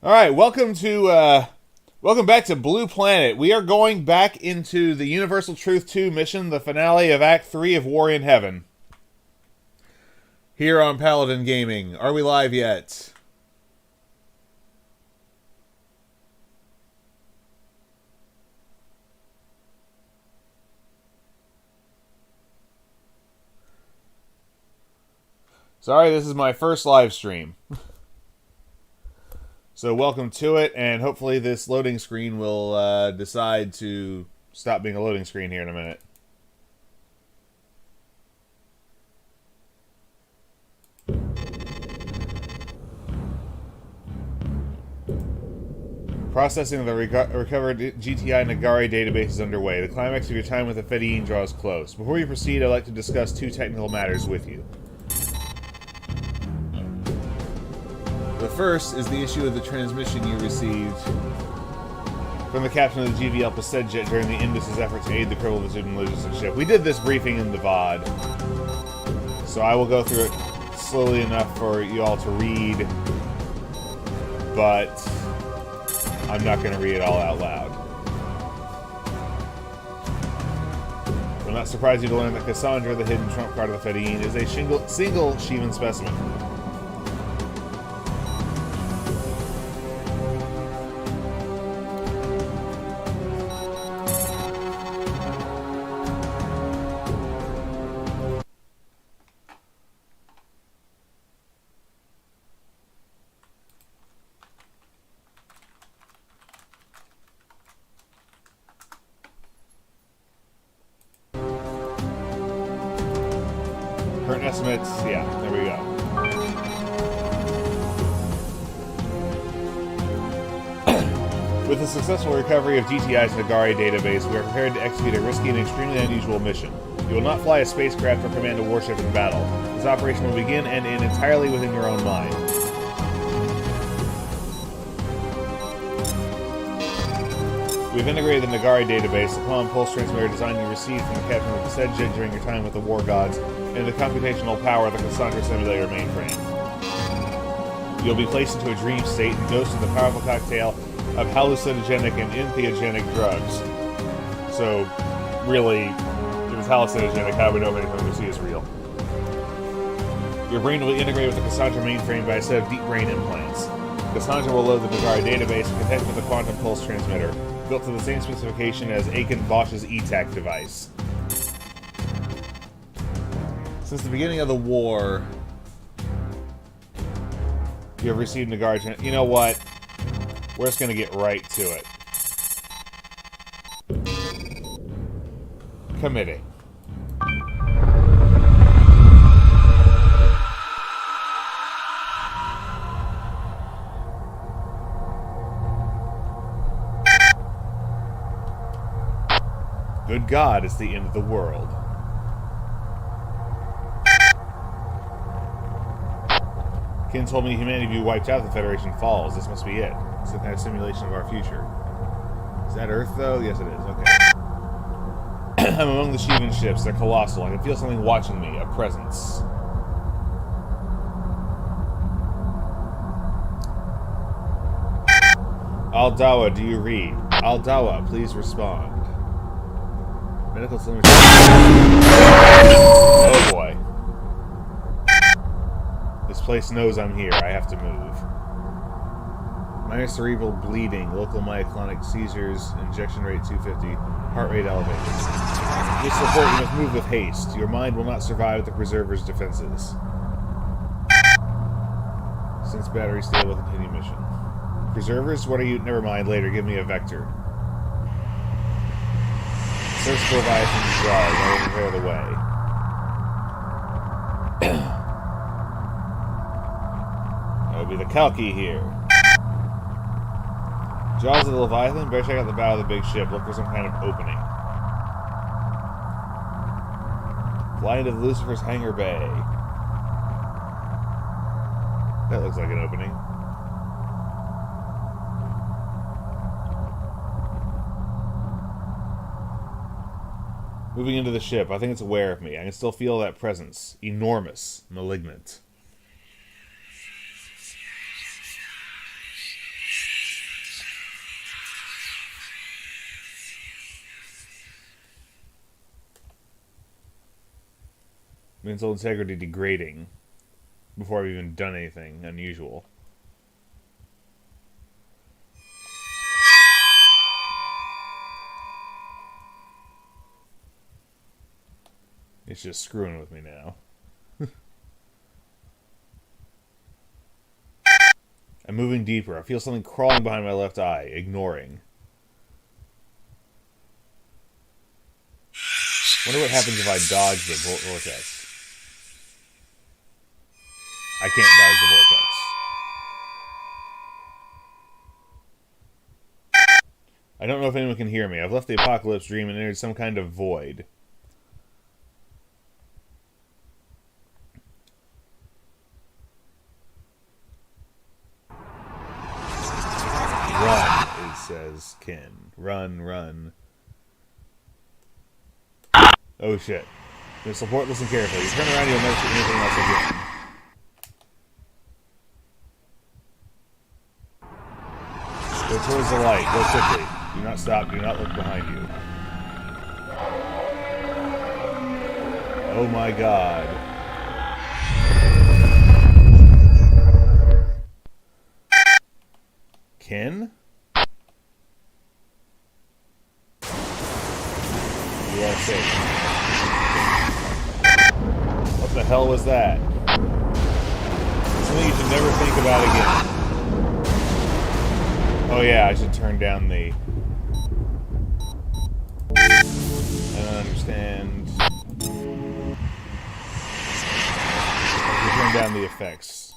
All right, welcome back to Blue Planet. We are going back into the Universal Truth 2 mission, the finale of Act 3 of War in Heaven. Here on Paladin Gaming. Are we live yet? Sorry, this is my first live stream. So welcome to it, and hopefully this loading screen will decide to stop being a loading screen here in a minute. Processing of the recovered GTI Nagari database is underway. The climax of your time with the Fedayeen draws close. Before you proceed, I'd like to discuss two technical matters with you. The first is the issue of the transmission you received from the captain of the GVL Passed jet during the Indus's effort to aid the crippled logistics ship. We did this briefing in the VOD, so I will go through it slowly enough for you all to read, but I'm not going to read it all out loud. It will not surprise you to learn that Cassandra, the hidden trump card of the Fedayeen, is a single Shivan specimen. Current estimates, yeah, there we go. With the successful recovery of GTI's Nagari database, we are prepared to execute a risky and extremely unusual mission. You will not fly a spacecraft or command a warship in battle. This operation will begin and end entirely within your own mind. We've integrated the Nagari database, the common pulse transmitter design you received from the captain of the said jet during your time with the War Gods, and the computational power of the Cassandra simulator mainframe. You'll be placed into a dream state and dosed with a powerful cocktail of hallucinogenic and entheogenic drugs. So, really, if it's hallucinogenic, how do we know if anything we see is real? Your brain will be integrated with the Cassandra mainframe by a set of deep brain implants. Cassandra will load the Nagari database and connect with the quantum pulse transmitter, built to the same specification as Aiken Bosch's ETAC device. Since the beginning of the war, you have received Nagari. You know what? We're just going to get right to it. Committing. Good God, it's the end of the world. Ken told me humanity will be wiped out if the Federation falls. This must be it. It's some kind of simulation of our future. Is that Earth, though? Yes, it is. Okay. I'm among the Shivan ships. They're colossal. I can feel something watching me. A presence. Aldawa, do you read? Aldawa, please respond. Medical telemetry. Oh boy. This place knows I'm here. I have to move. Minor cerebral bleeding, local myoclonic seizures, injection rate 250, heart rate elevated. This report, you must move with haste. Your mind will not survive the preserver's defenses. Since battery stable, continue mission. Preservers? What are you? Never mind, later. Give me a vector. Search for Leviathan's guard. I will prepare the way. That would be the Kalki here. Jaws of the Leviathan? Better check out the bow of the big ship. Look for some kind of opening. Fly into Lucifer's hangar bay. That looks like an opening. Moving into the ship, I think it's aware of me. I can still feel that presence. Enormous. Malignant. Mental integrity degrading before I've even done anything unusual. It's just screwing with me now. I'm moving deeper. I feel something crawling behind my left eye, ignoring. Wonder what happens if I dodge the vortex. I can't dodge the vortex. I don't know if anyone can hear me. I've left the apocalypse dream and entered some kind of void. Run, it says Ken. Run, run. Oh shit. Miss Laporte, listen carefully. You turn around, you'll never see anything else again. Go towards the light. Go quickly. Do not stop. Do not look behind you. Oh my god. Ken? You are safe. What the hell was that? Something you should never think about again. Oh yeah, I should turn down the... I don't understand. I should turn down the effects.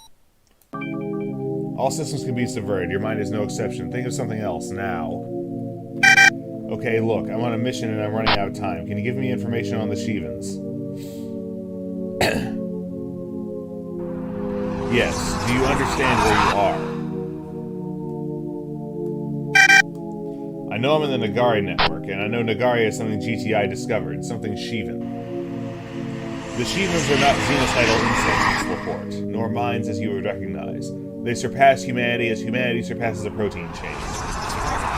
All systems can be subverted. Your mind is no exception. Think of something else, now. Okay, look, I'm on a mission and I'm running out of time. Can you give me information on the Shivans? Yes. Do you understand where you are? I know I'm in the Nagari network, and I know Nagari has something GTI discovered, something Shivan. The Shivans are not xenocidal insects, Miss Laporte, nor minds as you would recognize. They surpass humanity as humanity surpasses a protein chain.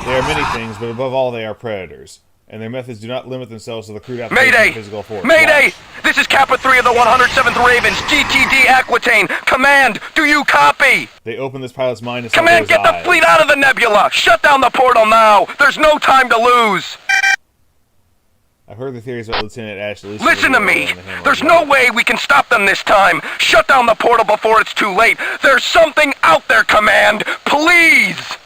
They are many things, but above all they are predators. And their methods do not limit themselves to the crude application of physical force. Mayday! This is Kappa 3 of the 107th Ravens, GTD Aquitaine. Command, do you copy? They open this pilot's mind and Command, get the fleet out of the nebula! Shut down the portal now! There's no time to lose! I've heard the theories about Lieutenant Ashley. Listen to me! There's no way we can stop them this time! Shut down the portal before it's too late! There's something out there, Command! Please!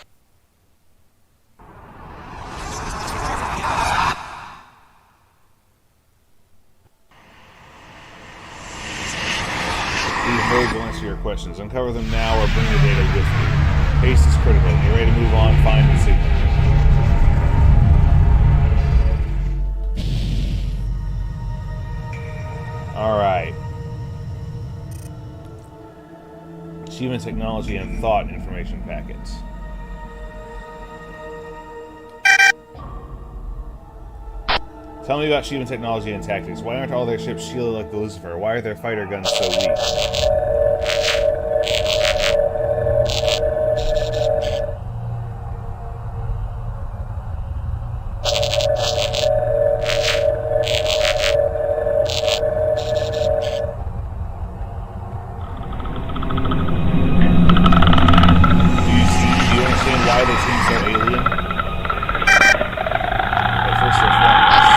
These nodes will answer your questions. Uncover them now or bring the data with you. Haste is critical. Get ready to move on, find the signal. Alright. Achievement technology and thought information packets. Tell me about Shivan technology and tactics. Why aren't all their ships shielded like the Lucifer? Why are their fighter guns so weak? Do you understand why they seem so alien? At first they're formless.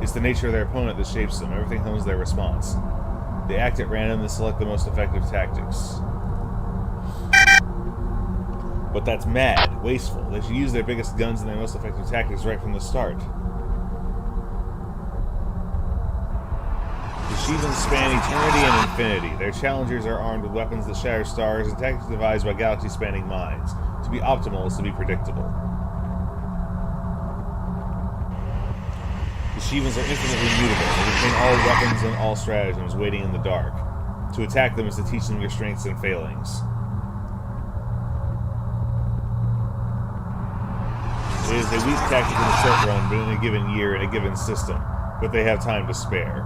It's the nature of their opponent that shapes them. Everything hones their response. They act at random and select the most effective tactics. But that's mad, wasteful. They should use their biggest guns and their most effective tactics right from the start. The Shivans span eternity and infinity. Their challengers are armed with weapons that shatter stars and tactics devised by galaxy-spanning minds. To be optimal is to be predictable. The Shivans are infinitely mutable. They contain all weapons and all stratagems waiting in the dark. To attack them is to teach them your strengths and failings. It is a weak tactic in the short run, but in a given year, in a given system. But they have time to spare.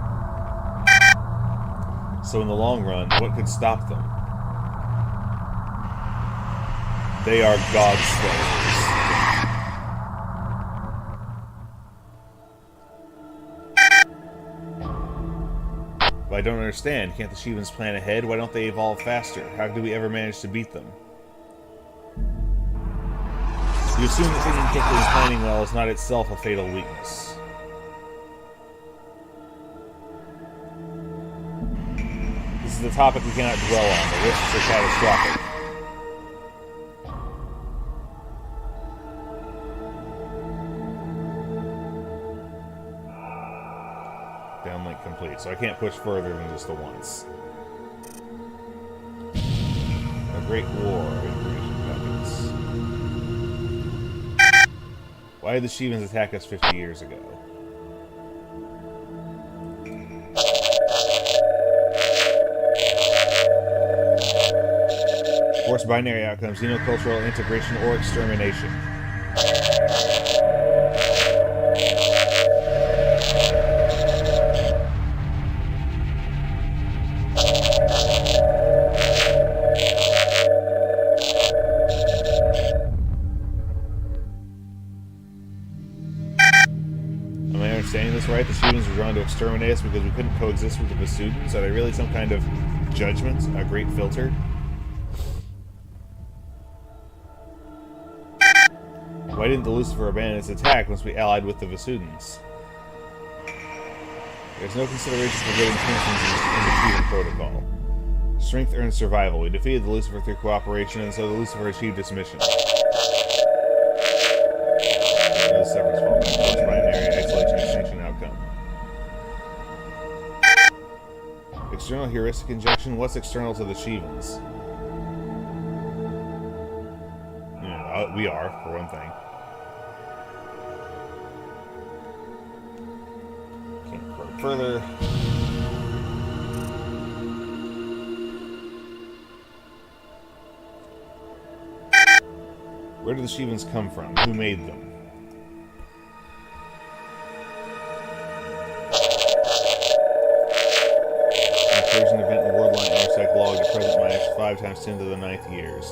So in the long run, what could stop them? They are God slayers. But I don't understand. Can't the Shivans plan ahead? Why don't they evolve faster? How do we ever manage to beat them? You assume that thinking quickly and planning well is not itself a fatal weakness. This is the topic we cannot dwell on. The risks are catastrophic. Downlink complete, so I can't push further than just the once. A great war information packets. Why did the Shivans attack us 50 years ago? Forced binary outcomes, xenocultural integration or extermination. Saying this right? The Shivans were drawn to exterminate us because we couldn't coexist with the Vasudans? Are they really some kind of judgment? A great filter? Why didn't the Lucifer abandon its attack once we allied with the Vasudans? There's no consideration for good intentions in the Shivan protocol. Strength earns survival. We defeated the Lucifer through cooperation, and so the Lucifer achieved its mission. Severance fallback, force binary, isolation, extinction outcome. External heuristic injection? What's external to the Shivans? Yeah, we are, for one thing. Can't probe further. Where did the Shivans come from? Who made them? Incursion event in world line intersect log at present minus 5 times 10 to the 9th years.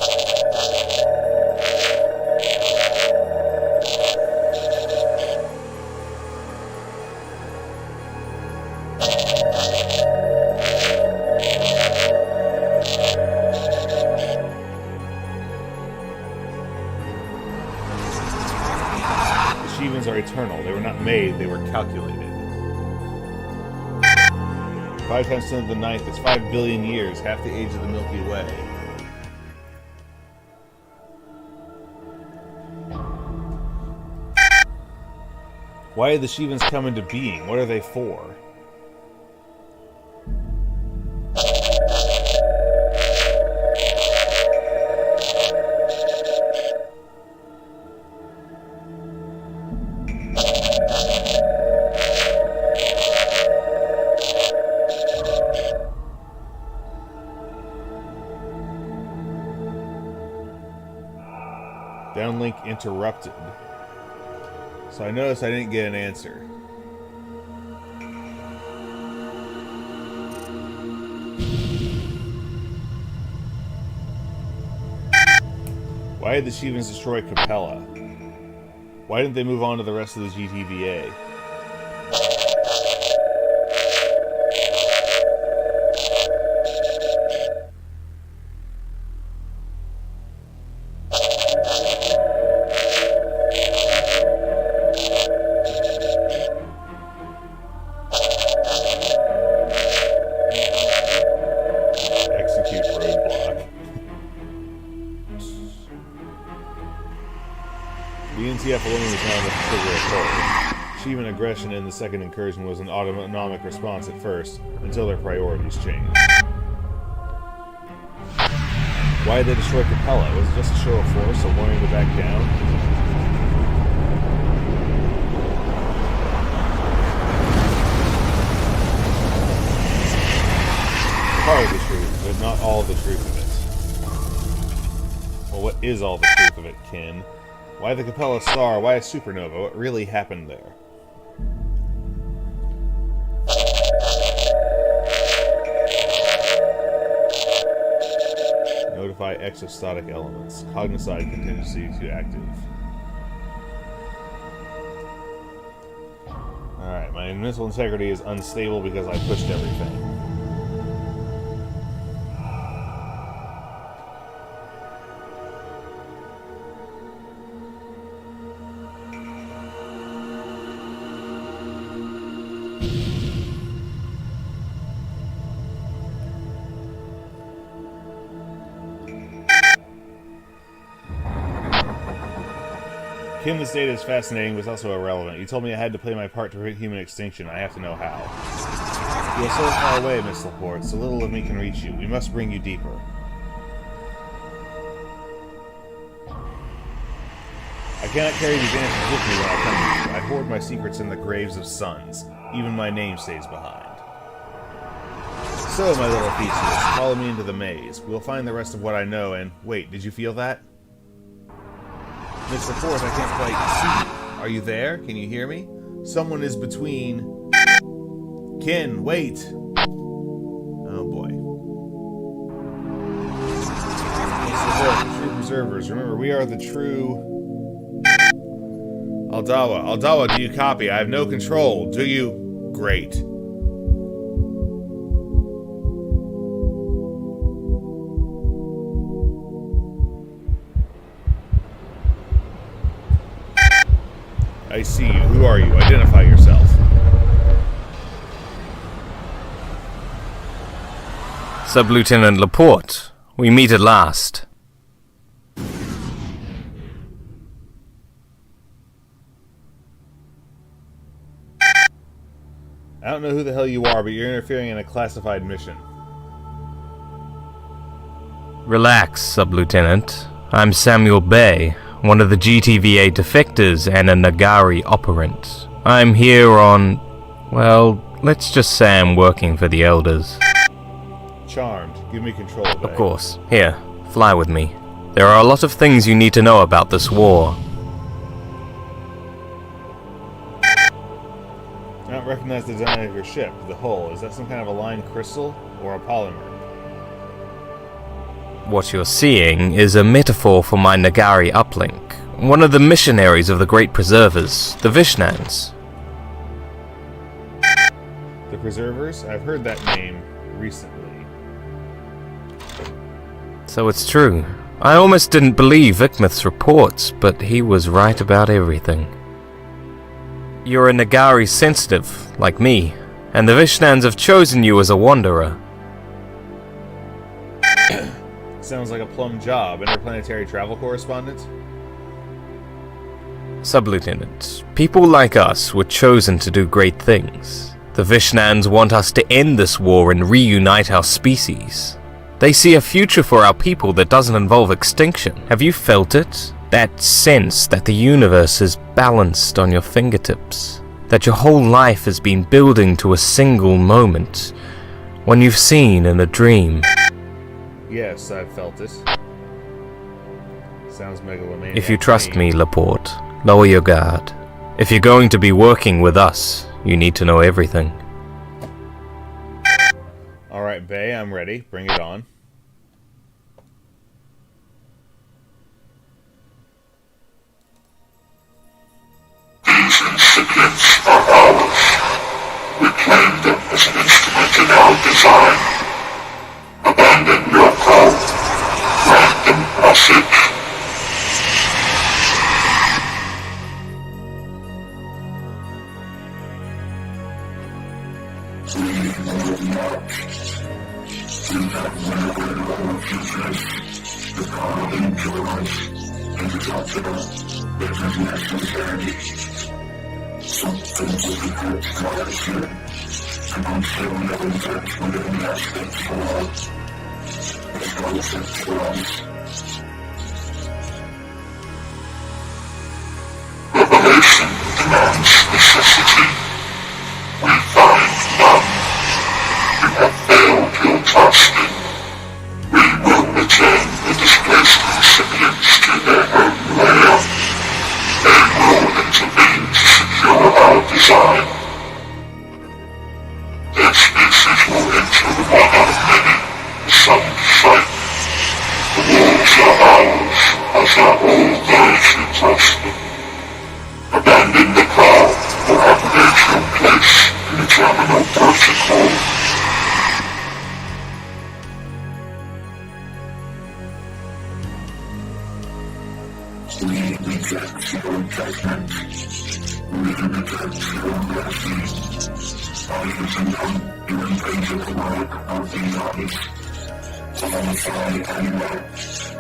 The Shivans are eternal. They were not made, they were calculated. 5 times 10 to the 9th, that's 5 billion years, half the age of the Milky Way. Why did the Shivans come into being? What are they for? Downlink interrupted. So I noticed I didn't get an answer. Why did the Shivans destroy Capella? Why didn't they move on to the rest of the GTVA? Shivan aggression in the second incursion was an autonomic response at first, until their priorities changed. Why did they destroy Capella? Was it just a show of force, a warning to back down? Part of the truth, but not all the truth of it. Well, what is all the truth of it, Kin? Why the Capella star? Why a supernova? What really happened there? Notify exostatic elements. Cognoscide contingency to active. Alright, my mental integrity is unstable because I pushed everything. Kim, this data is fascinating, but it's also irrelevant. You told me I had to play my part to prevent human extinction. I have to know how. You are so far away, Miss Laporte. So little of me can reach you. We must bring you deeper. I cannot carry these answers with me when I come to you. I hoard my secrets in the graves of sons. Even my name stays behind. So, my little Theseus, follow me into the maze. We'll find the rest of what I know, and... Wait, did you feel that? Miss Laporte, I can't quite see you. Are you there? Can you hear me? Someone is between... Kin, wait! Oh, boy. Miss Laporte, the true preservers. Remember, we are the true... Aldawa, do you copy? I have no control. Do you? Great. I see you. Who are you? Identify yourself. Sub-Lieutenant Laporte, we meet at last. I don't know who the hell you are, but you're interfering in a classified mission. Relax, Sub-Lieutenant. I'm Samuel Bay, one of the GTVA defectors and a Nagari operant. I'm here on... well, let's just say I'm working for the Elders. Charmed. Give me control, Bay. Of course. Here, fly with me. There are a lot of things you need to know about this war. I don't recognize the design of your ship. The hull. Is that some kind of aligned crystal or a polymer? What you're seeing is a metaphor for my Nagari uplink, one of the missionaries of the Great Preservers, the Vishnans. The Preservers? I've heard that name recently. So it's true. I almost didn't believe Vikmith's reports, but he was right about everything. You're a Nagari sensitive, like me, and the Vishnans have chosen you as a wanderer. Sounds like a plum job. Interplanetary travel correspondent? Sub-Lieutenant, people like us were chosen to do great things. The Vishnans want us to end this war and reunite our species. They see a future for our people that doesn't involve extinction. Have you felt it? That sense that the universe is balanced on your fingertips. That your whole life has been building to a single moment. One you've seen in a dream. Yes, I've felt it. Sounds megalomaniac. If you trust me, Laporte, lower your guard. If you're going to be working with us, you need to know everything. Alright, Bay, I'm ready. Bring it on. These incipients are ours. We claim them as an instrument in our design. Abandon your code. Grant them passage. We will not. We have never loved Jesus. The God endures. It is optional. It is necessary. Something will be good for us here. And until never touch within aspects for us. It's perfect for us. Revelation demands necessity. We find none. You have failed your task. We will return the displaced recipients to their own layer. They will intervene to secure our design. Their species will enter the one out of many, the sun's sight. The walls are ours, as are all those who cross them. Abandon the crowd, or abrogate your place in the terminal protocol. We reject your judgment. We reject your mercy. Others and none do invade the work of the others. Qualify anywhere,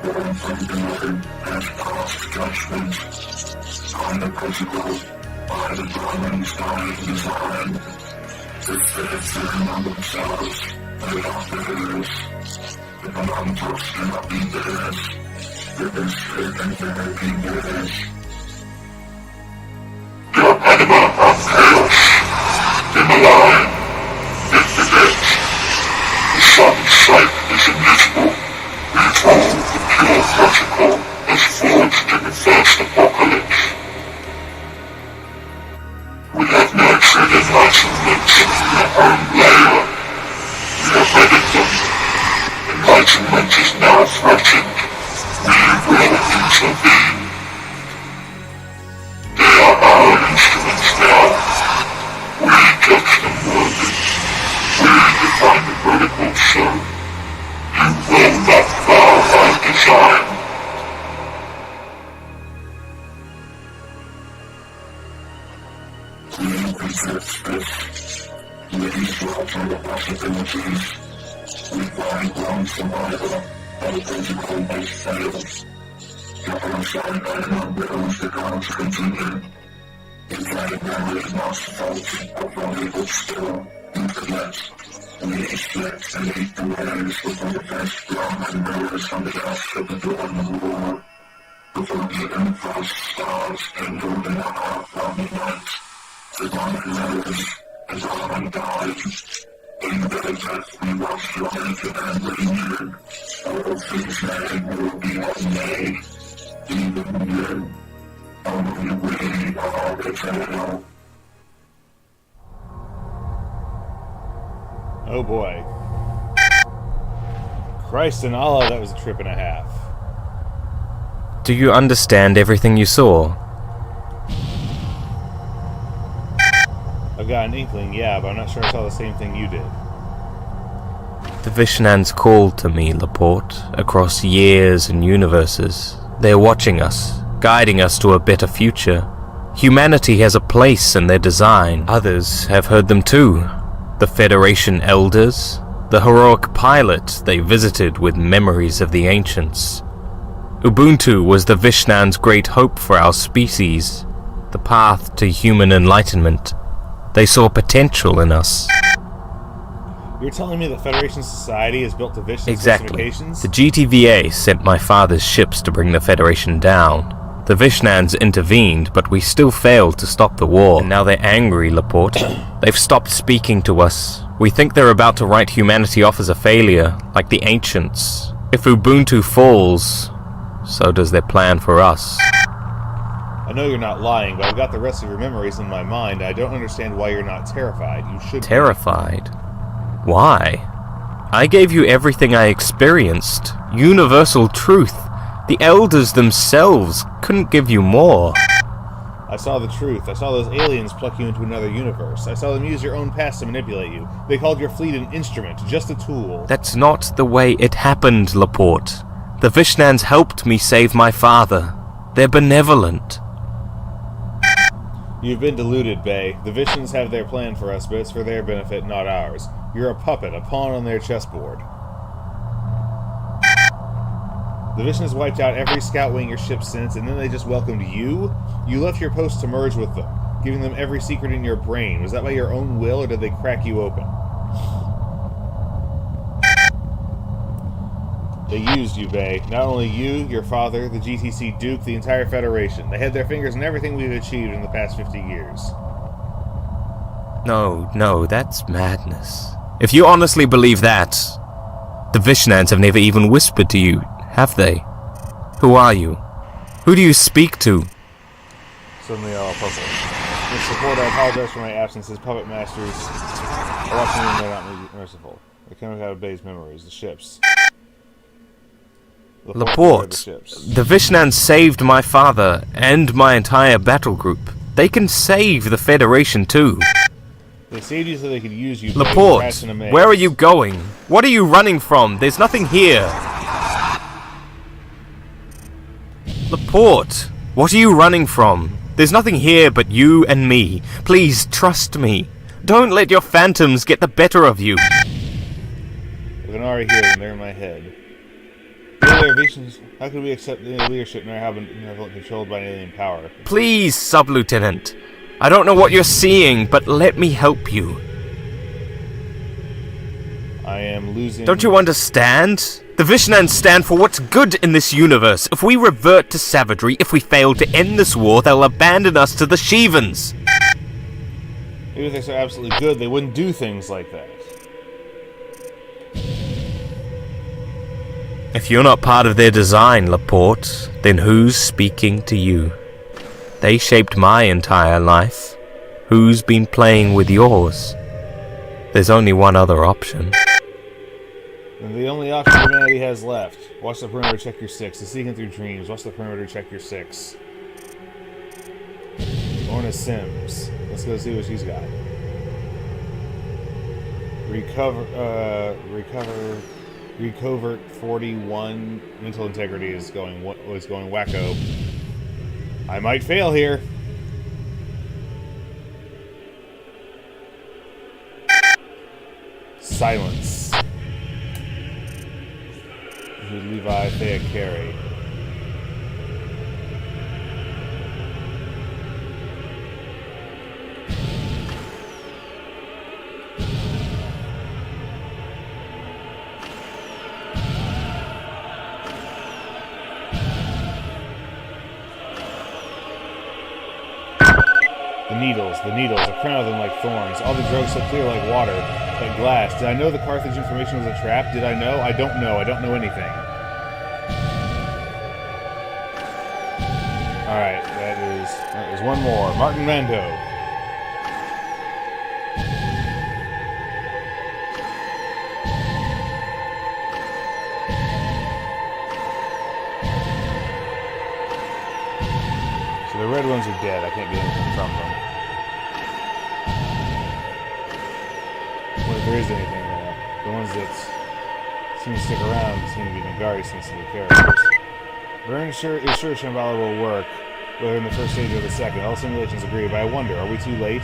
born from below, has passed judgment. kind of principle by the Germans dying design. If they had sitting on themselves, they are theirs. If an untouched cannot be theirs, if they stay and they be theirs. The enemy of chaos, in the line, in the ditch. The sun's sight is invisible, controlled the pure practical, as forged in the first apocalypse. We have nurtured enlightenment into their own layer. We have wedded them. Enlightenment is now threatened. We will intervene. They are our instruments now. We judge them worthy. We define the vertical so. You will not bow our design. We resist this. We disrupt the possibilities. We find one survivor. Our physical base fails. The outside item wills the gods continue. Inside memory is not faulty, but valuable still. Intellect. We expect and hate the ways before the best drum and mirrors on the desk of the dawn war. Before the infamous stars kindled in our heart-throbbing night. The dawn letters, the dawn dies. In the death we watch your naked and renewed. All things made will be unmade. Even you, only we are eternal. Oh boy. Christ and Allah, that was a trip and a half. Do you understand everything you saw? I've got an inkling, yeah, but I'm not sure I saw the same thing you did. The Vishnans called to me, Laporte, across years and universes. They're watching us, guiding us to a better future. Humanity has a place in their design. Others have heard them too. The Federation elders, the heroic pilot they visited with memories of the ancients. Ubuntu was the Vishnans' great hope for our species, the path to human enlightenment. They saw potential in us. You're telling me the Federation Society is built to Vishnu Exactly. specifications? The GTVA sent my father's ships to bring the Federation down. The Vishnans intervened, but we still failed to stop the war. And now they're angry, Laporte. They've stopped speaking to us. We think they're about to write humanity off as a failure, like the ancients. If Ubuntu falls, so does their plan for us. I know you're not lying, but I've got the rest of your memories in my mind. I don't understand why you're not terrified. You should be. Terrified? Why? I gave you everything I experienced. Universal truth. The elders themselves couldn't give you more. I saw the truth. I saw those aliens pluck you into another universe. I saw them use your own past to manipulate you. They called your fleet an instrument, just a tool. That's not the way it happened, Laporte. The Vishnans helped me save my father. They're benevolent. You've been deluded, Bay. The Vishns have their plan for us, but it's for their benefit, not ours. You're a puppet, a pawn on their chessboard. The Vishns wiped out every scout wing your ship since, and then they just welcomed you? You left your post to merge with them, giving them every secret in your brain. Was that by your own will, or did they crack you open? They used you, Bay. Not only you, your father, the GTC Duke, the entire Federation. They had their fingers in everything we've achieved in the past 50 years. No, that's madness. If you honestly believe that, the Vishnans have never even whispered to you, have they? Who are you? Who do you speak to? Suddenly all puzzled. In support, I apologize for my absence as puppet masters. Watching them, they're not merciful. They cannot have Bay's memories, the ships. Laporte, the Vishnans saved my father and my entire battle group. They can save the Federation too. They saved you so they could use you. Laporte, where are you going? What are you running from? There's nothing here. Laporte, what are you running from? There's nothing here but you and me. Please trust me. Don't let your phantoms get the better of you. I can already hear them. They're in my head. They How could we accept the leadership and have been controlled by an alien power? Please, Sub-Lieutenant. I don't know what you're seeing, but let me help you. I am losing... Don't you understand? The Vishnans stand for what's good in this universe. If we revert to savagery, if we fail to end this war, they'll abandon us to the Shivans. Even if they're so absolutely good, they wouldn't do things like that. If you're not part of their design, Laporte, then who's speaking to you? They shaped my entire life. Who's been playing with yours? There's only one other option. And the only option humanity has left. Watch the perimeter, check your 6. The seeking through dreams. Watch the perimeter, check your 6. Lorna Sims. Let's go see what she's got. Recovert 41. Mental integrity is going wacko. I might fail here. Silence. Levi Thea Carey. The needles, a crown of them like thorns. All the drugs so clear like water, like glass. Did I know the Carthage information was a trap? Did I know? I don't know. I don't know anything. Alright, that is one more. Martin Mando. So the red ones are dead. I can't get anything from them. What if there is anything there? The ones that seem to stick around seem to be Nagari-sensitive characters. We're sure Shambhala will work, whether in the first stage or the second. All simulations agree, but I wonder, are we too late?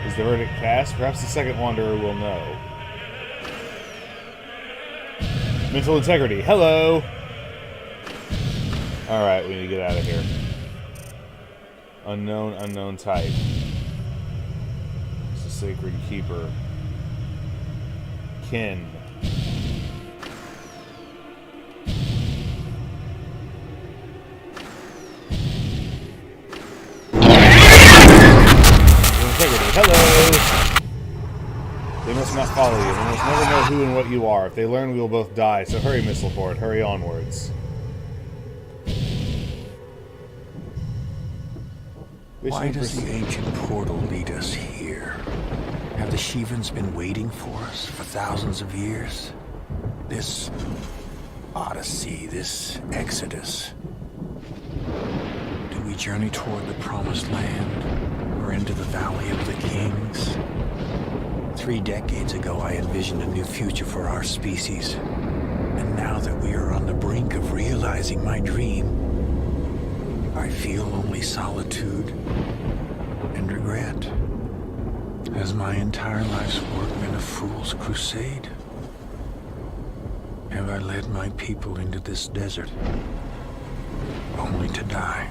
Is the verdict passed? Perhaps the second wanderer will know. Mental integrity. Hello! Alright, we need to get out of here. Unknown type. It's a sacred keeper. Kin. Hello! They must not follow you. They must never know who and what you are. If they learn, we will both die. So hurry, Miss Laporte. Hurry onwards. Why does the ancient portal lead us here? Have the Shivans been waiting for us for thousands of years? This odyssey, this exodus. Do we journey toward the promised land or into the valley of the kings? 3 decades ago, I envisioned a new future for our species. And now that we are on the brink of realizing my dream, I feel only solitude and regret. Has my entire life's work been a fool's crusade? Have I led my people into this desert, only to die?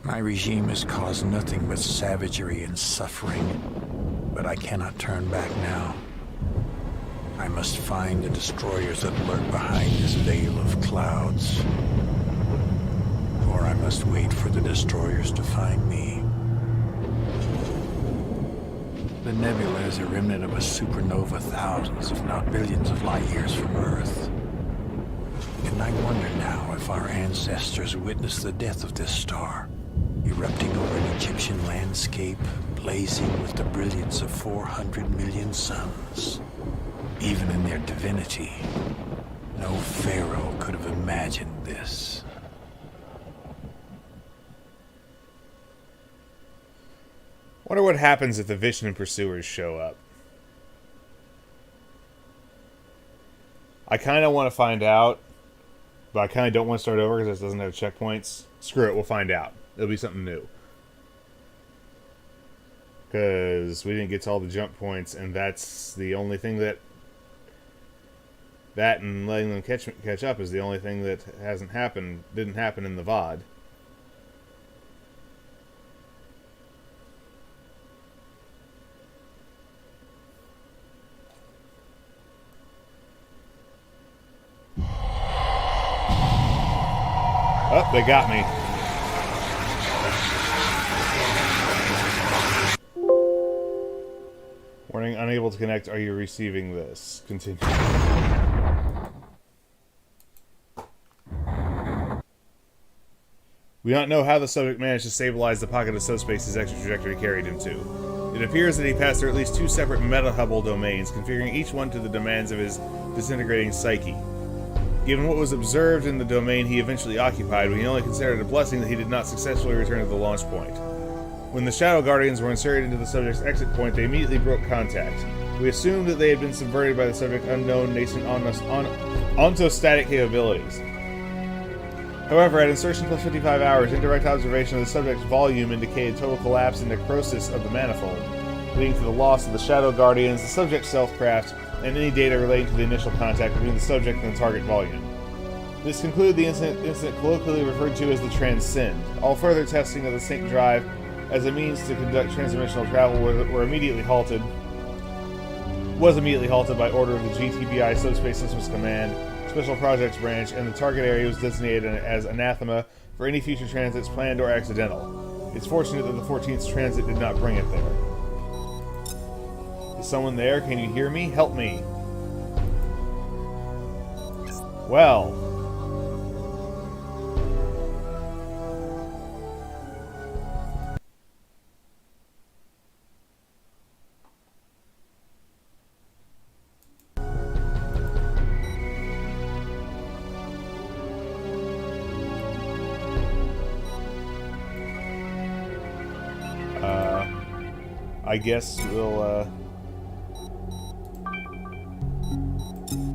My regime has caused nothing but savagery and suffering, but I cannot turn back now. I must find the destroyers that lurk behind this veil of clouds. Or I must wait for the destroyers to find me. The nebula is a remnant of a supernova thousands, if not billions of light years from Earth. And I wonder now if our ancestors witnessed the death of this star, erupting over an Egyptian landscape, blazing with the brilliance of 400 million suns. Even in their divinity, no pharaoh could have imagined this. Wonder what happens if the Vishnu pursuers show up. I kind of want to find out, but I kind of don't want to start over because it doesn't have checkpoints. Screw it, we'll find out. It'll be something new. Because we didn't get to all the jump points, and that's the only thing that That and letting them catch up is the only thing that didn't happen in the VOD. Oh, they got me. Warning, unable to connect. Are you receiving this? Continue. We don't know how the subject managed to stabilize the pocket of subspace his extra trajectory carried him to. It appears that he passed through at least 2 separate meta-Hubble domains, configuring each one to the demands of his disintegrating psyche. Given what was observed in the domain he eventually occupied, we can only consider it a blessing that he did not successfully return to the launch point. When the Shadow Guardians were inserted into the subject's exit point, they immediately broke contact. We assumed that they had been subverted by the subject's unknown nascent ontostatic capabilities. However, at insertion plus 55 hours, indirect observation of the subject's volume indicated total collapse and necrosis of the manifold, leading to the loss of the Shadow Guardians, the subject's self-craft, and any data relating to the initial contact between the subject and the target volume. This concluded the incident colloquially referred to as the Transcend. All further testing of the sync drive as a means to conduct transdimensional travel was immediately halted by order of the GTBI Subspace Systems Command, Special Projects Branch, and the target area was designated as anathema for any future transits planned or accidental. It's fortunate that the 14th transit did not bring it there. Is someone there? Can you hear me? Help me. Well.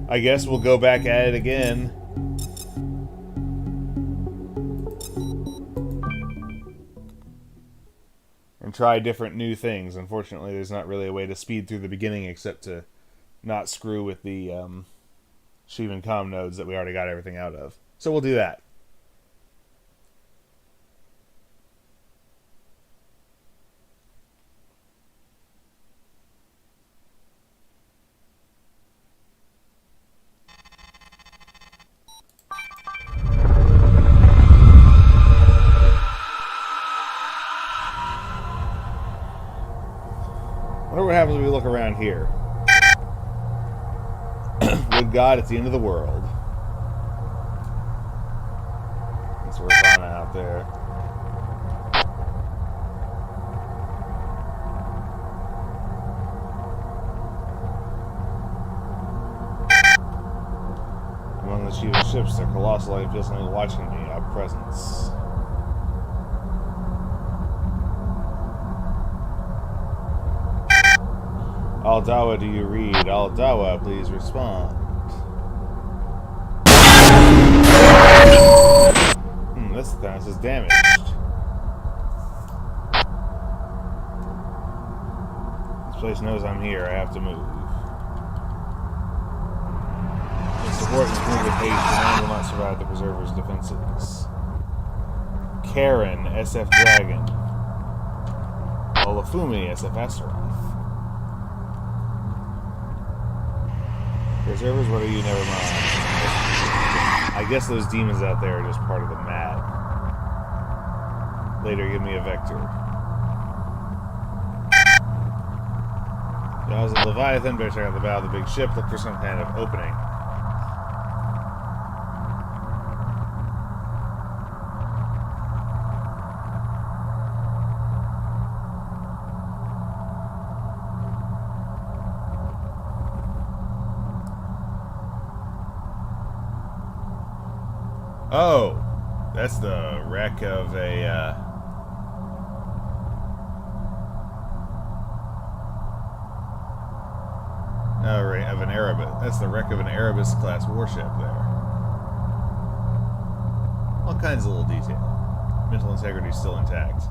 I guess we'll go back at it again. And try different new things. Unfortunately, there's not really a way to speed through the beginning except to not screw with the Shivan comm nodes that we already got everything out of. So we'll do that. Wonder what happens when we look around here. Good God, it's the end of the world. It's Ravana out there. Among the Shiva ships, they're colossal. I feel something watching me. Our presence. Aldawa, do you read? Aldawa, please respond. This Thanos is damaged. This place knows I'm here. I have to move. The support is moved with haste. The man will not survive the Preserver's defenses. Karen, SF Dragon. Olafumi, SF Asteroth. Preservers, what are you? Never mind. I guess those demons out there are just part of the mat. Later, give me a vector. Jaws of Leviathan, better check out the bow of the big ship, look for some kind of opening. Oh, that's the wreck of a, of an Erebus. That's the wreck of an Erebus class warship there. All kinds of little detail. Mental integrity is still intact.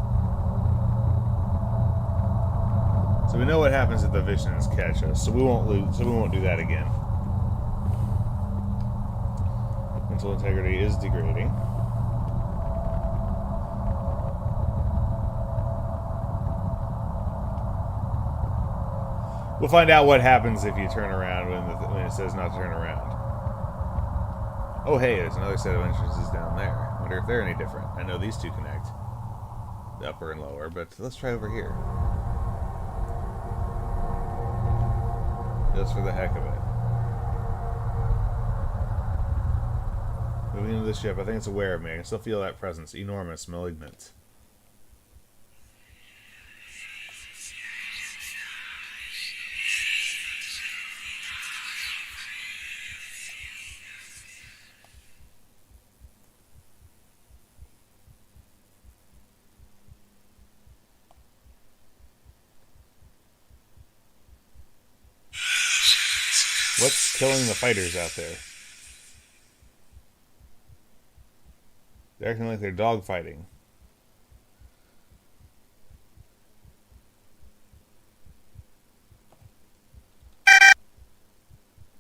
So we know what happens if the Vishnuns catch us. So we won't lose. So we won't do that again. Mental integrity is degrading. We'll find out what happens if you turn around when it says not to turn around. Oh, hey, there's another set of entrances down there. I wonder if they're any different. I know these two connect. The upper and lower, but let's try over here. Just for the heck of it. Moving into the ship, I think it's aware of me. I can still feel that presence. Enormous, malignant. What's killing the fighters out there? They're acting like they're dogfighting.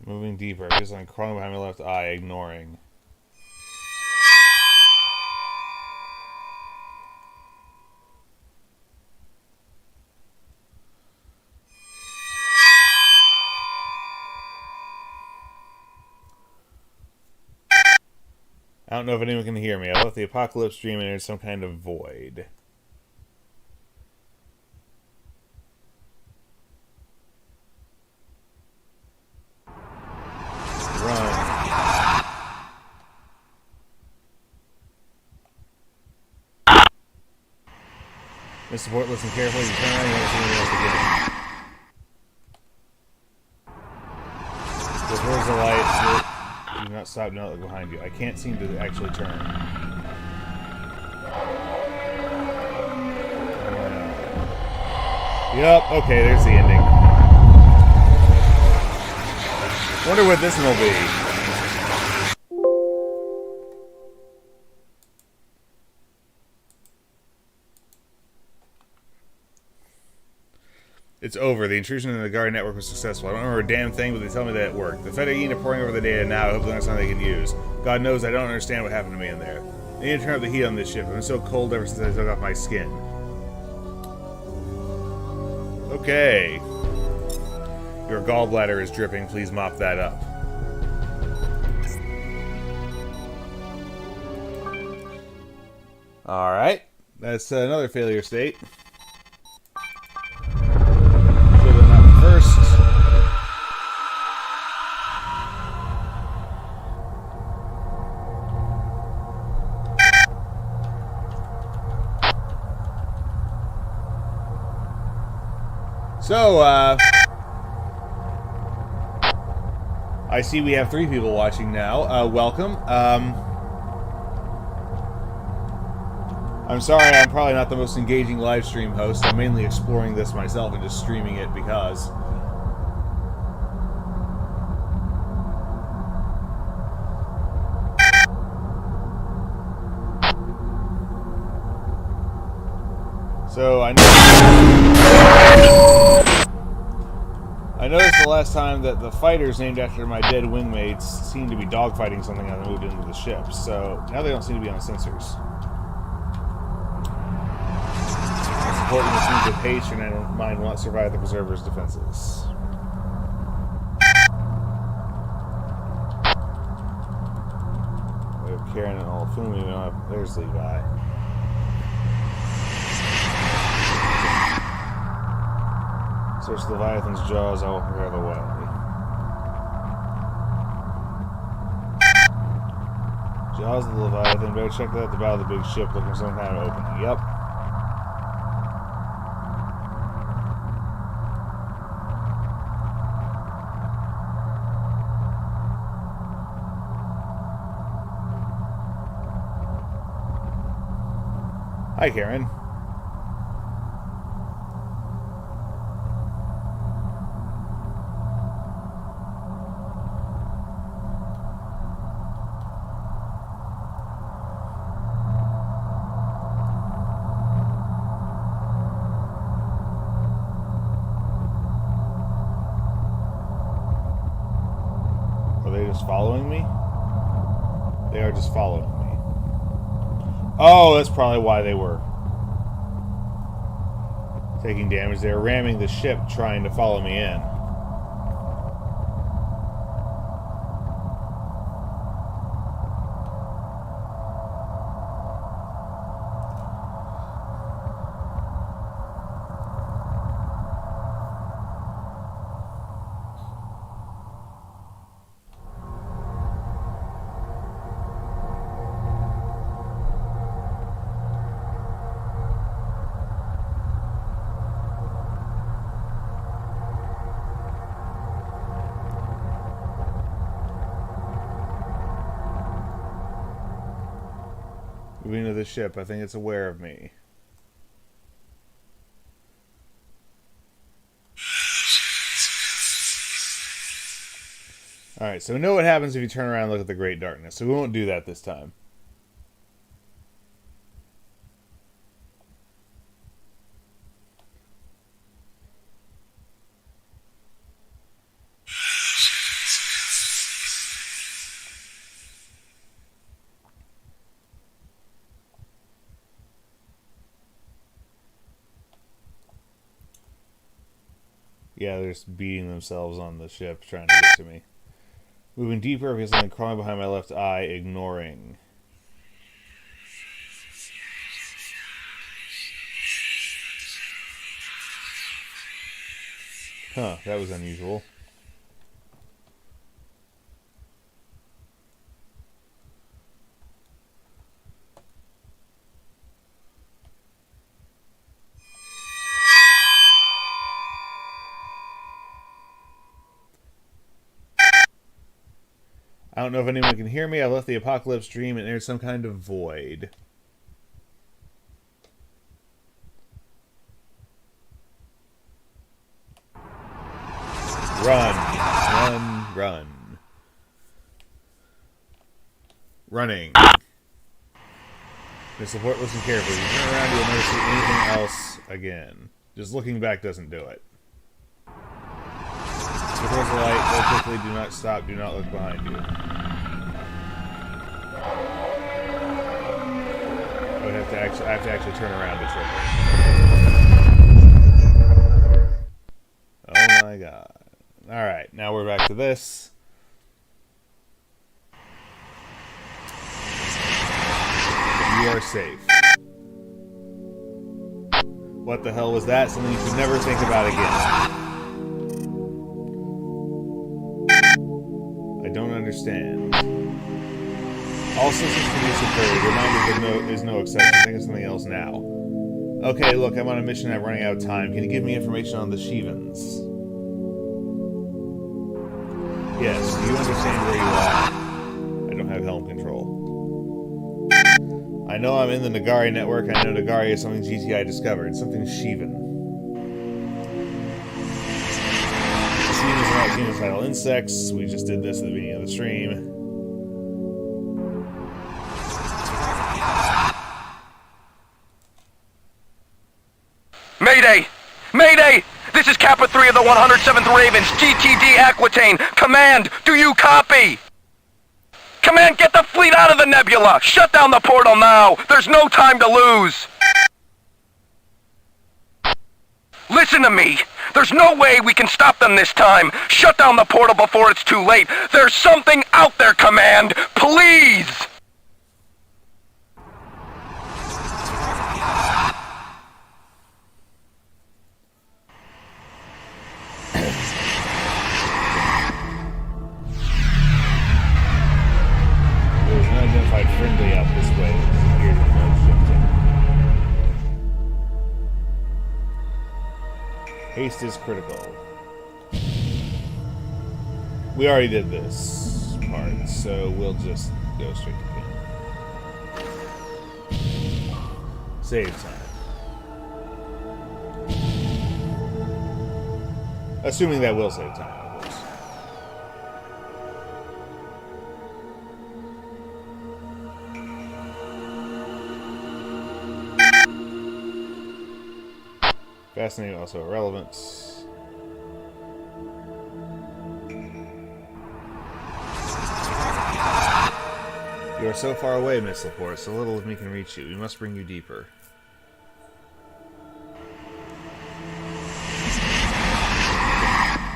Moving deeper. Just like crawling behind my left eye, ignoring. I don't know if anyone can hear me. I left the apocalypse dream and there's some kind of void. Run. Mr. Port, listen carefully. You turn around, you won't see anything else again. Go towards the light. Do not stop, do not look behind you. I can't seem to actually turn. Yup, okay, there's the ending. Wonder what this one will be. It's over. The intrusion in the guard network was successful. I don't remember a damn thing, but they tell me that it worked. The Fedayeen are pouring over the data now. I hope they learn something they can use. God knows I don't understand what happened to me in there. I need to turn up the heat on this ship. I've been so cold ever since I took off my skin. Okay. Your gallbladder is dripping. Please mop that up. Alright. That's another failure state. First. So, I see we have 3 people watching now. Welcome. I'm sorry, I'm probably not the most engaging live stream host. I'm mainly exploring this myself and just streaming it because. So I noticed the last time that the fighters named after my dead wingmates seemed to be dogfighting something as I moved into the ship. So now they don't seem to be on sensors. Important to see the patron and mind will not survive the preserver's defenses. We have Karen and Olafumi. We don't have. There's Levi. Search the Leviathan's jaws. I will prepare the way. Jaws of the Leviathan. Better check that at the bow of the big ship. Looking for some kind of opening. Yep. Hi, Karen. Are they just following me? They are just following me. Oh, that's probably why they were taking damage. They were ramming the ship trying to follow me in. Moving to the ship, I think it's aware of me. Alright, so we know what happens if you turn around and look at the Great Darkness, so we won't do that this time. Yeah, they're just beating themselves on the ship, trying to get to me. Moving deeper, because something crawling behind my left eye, ignoring. Huh, that was unusual. I don't know if anyone can hear me. I left the apocalypse dream and there's some kind of void. Run. Run. Run. Running. Miss Laporte, listen carefully. You turn around, you'll never see anything else again. Just looking back doesn't do it. Look towards the light, go quickly, do not stop, do not look behind you. I have to actually turn around to trigger. Oh my god. Alright, now we're back to this. You are safe. What the hell was that? Something you should never think about again. I don't understand. All systems produce a bird. Reminder is no exception. Think of something else now. Okay, look, I'm on a mission and I'm running out of time. Can you give me information on the Shivans? Yes, do you understand where you are? I don't have helm control. I know I'm in the Nagari network. I know Nagari is something GTI discovered. Something Shivan. Shivans are not genocidal insects. We just did this at the beginning of the stream. Mayday! Mayday! This is Kappa 3 of the 107th Ravens, GTD Aquitaine. Command, do you copy? Command, get the fleet out of the nebula! Shut down the portal now! There's no time to lose! Listen to me! There's no way we can stop them this time! Shut down the portal before it's too late! There's something out there, Command! Please! Friendly out this way. Here's the mode shifting. Haste is critical. We already did this part, so we'll just go straight to camp. Save time. Assuming that will save time, of course. Fascinating, also irrelevant. You are so far away, Miss Laporte, so little of me can reach you. We must bring you deeper.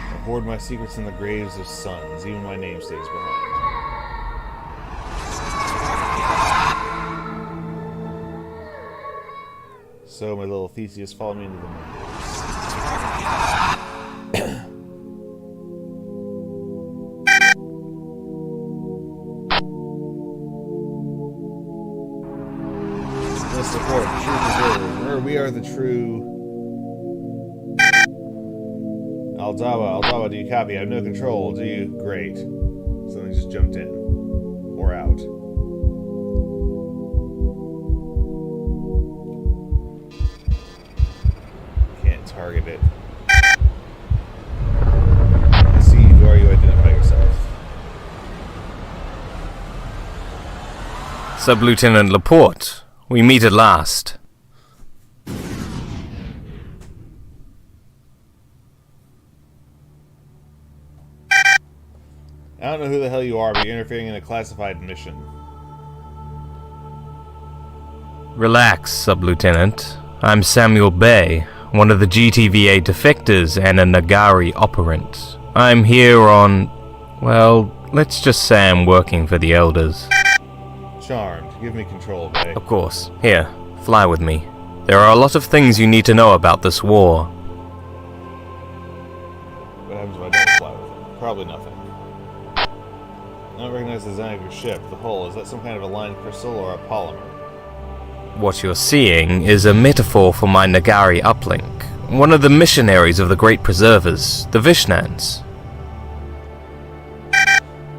I hoard my secrets in the graves of sons. Even my name stays behind. So, my little Theseus, follow me into the moon. Let's support the true preservers. Remember, we are the true... Aldawa, do you copy? I have no control. Do you? Great. Something just jumped in. Or out. Target it. Let's see, who are you? Identify yourself. Sub-Lieutenant Laporte, we meet at last. I don't know who the hell you are, but you're interfering in a classified mission. Relax, Sub-Lieutenant. I'm Samuel Bay, one of the GTVA defectors and a Nagari operant. I'm here on... well, let's just say I'm working for the Elders. Charmed. Give me control, Bay. Of course. Here, fly with me. There are a lot of things you need to know about this war. What happens if I don't fly with it? Probably nothing. I don't recognize the design of your ship. The hull, is that some kind of aligned crystal or a polymer? What you're seeing is a metaphor for my Nagari uplink, one of the missionaries of the Great Preservers, the Vishnans.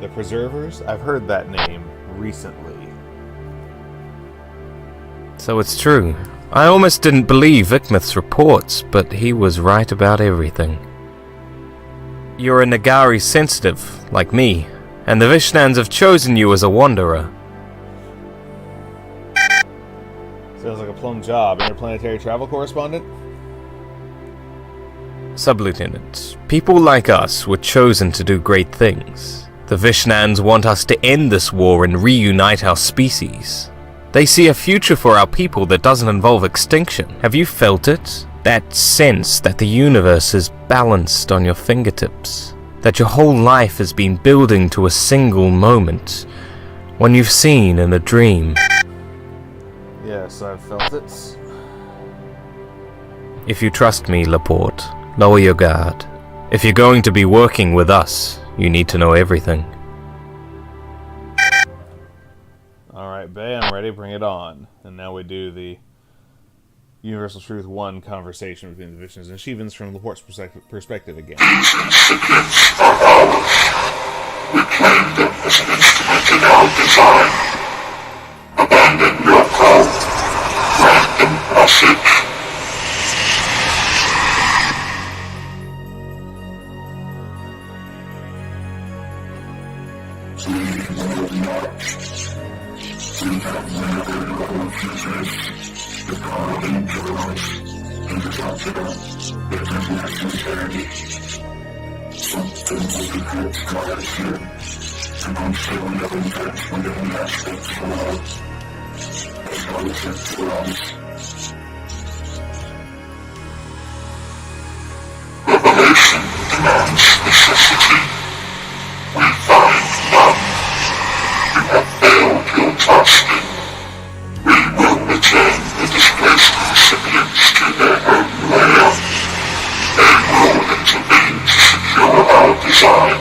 The Preservers? I've heard that name recently. So it's true. I almost didn't believe Vikmith's reports, but he was right about everything. You're a Nagari sensitive, like me, and the Vishnans have chosen you as a wanderer. Sounds like a plum job. Interplanetary travel correspondent? Sub-Lieutenant, people like us were chosen to do great things. The Vishnans want us to end this war and reunite our species. They see a future for our people that doesn't involve extinction. Have you felt it? That sense that the universe is balanced on your fingertips. That your whole life has been building to a single moment. One you've seen in a dream. Yes, I've felt it. If you trust me, Laporte, lower your guard. If you're going to be working with us, you need to know everything. Alright, Bay, I'm ready. Bring it on. And now we do the Universal Truth 1 conversation between the Vishnans and Shivans from Laporte's perspective again. These secrets are ours. We claim them as an instrument in our design. Abandon your code. Grant them passage. We will march. We have limited our futures. The power into us. Indetectable. It is necessary. Something will be good guys here. And I'm sure we have intentionally every aspect for us. As well as it for us. Revelation demands necessity. We find none. You have failed your task. We will return the displaced recipients to their own layer. They will intervene to secure our design.